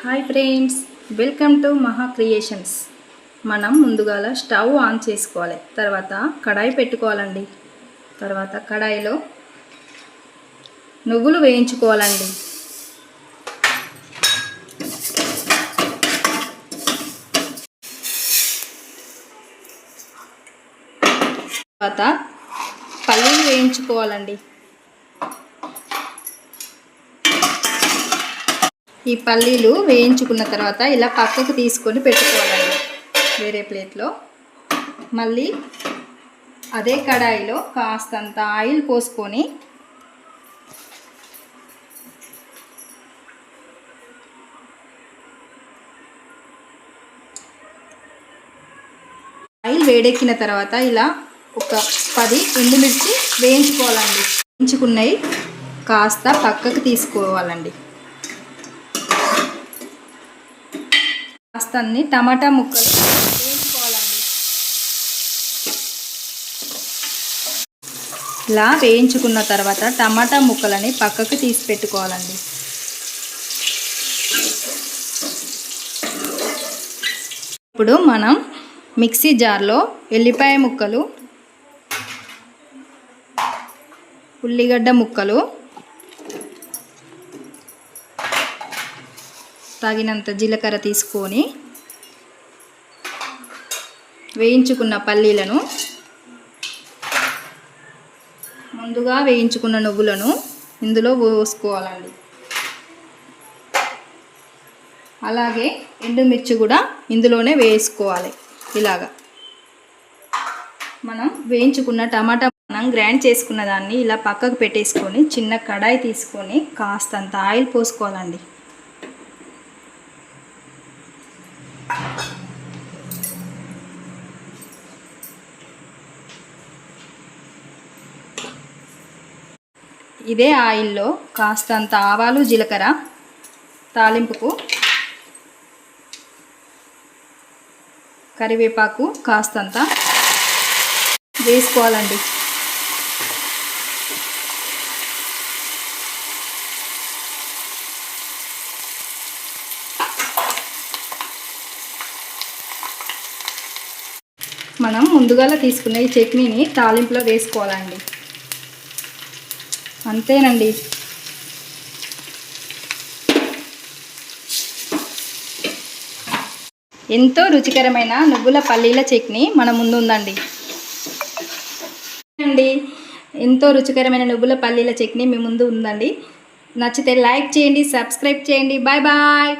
Hi friends, welcome to మహా creations. మనం ముందుగా స్టవ్ ఆన్ చేసుకోవాలి. తర్వాత కడాయి పెట్టుకోవాలండి. తర్వాత కడాయిలో నువ్వులు వేయించుకోవాలండి. తర్వాత పల్లీలు వేయించుకోవాలండి. ఈ పల్లీలు వేయించుకున్న తర్వాత ఇలా పక్కకు తీసుకొని పెట్టుకోవాలండి వేరే ప్లేట్లో. మళ్ళీ అదే కడాయిలో కాస్తంత ఆయిల్ పోసుకొని ఆయిల్ వేడెక్కిన తర్వాత ఇలా ఒక 10 ఎండుమిర్చి వేయించుకోవాలండి. వేయించుకున్నవి కాస్త పక్కకు తీసుకోవాలండి. కాస్త అన్ని టమాటా ముక్కలు వేయించుకోవాలండి. ఇలా వేయించుకున్న తర్వాత టమాటా ముక్కలని పక్కకు తీసి పెట్టుకోవాలండి. ఇప్పుడు మనం మిక్సీ జార్లో ఎల్లిపాయ ముక్కలు, ఉల్లిగడ్డ ముక్కలు, తగినంత జీలకర్ర తీసుకొని వేయించుకున్న పల్లీలను, ముందుగా వేయించుకున్న నువ్వులను ఇందులో పోసుకోవాలండి. అలాగే ఎండుమిర్చి కూడా ఇందులోనే వేసుకోవాలి. ఇలాగా మనం వేయించుకున్న టమాటా మనం గ్రైండ్ చేసుకున్న దాన్ని ఇలా పక్కకు పెట్టేసుకొని చిన్న కడాయి తీసుకొని కాస్తంత ఆయిల్ పోసుకోవాలండి. ఇదే ఆయిల్లో కాస్తంత ఆవాలు, జీలకర్ర తాలింపుకు, కరివేపాకు కాస్తంత వేసుకోవాలండి. మనం ముందుగా తీసుకున్న ఈ చట్నీని తాలింపులో వేసుకోవాలండి. అంతేనండి. ఎంతో రుచికరమైన నువ్వుల పల్లీల చట్నీ మన ముందు ఉందండి. ఎంతో రుచికరమైన నువ్వుల పల్లీల చట్నీ మీ ముందు ఉందండి. నచ్చితే లైక్ చేయండి, సబ్స్క్రైబ్ చేయండి. Bye bye.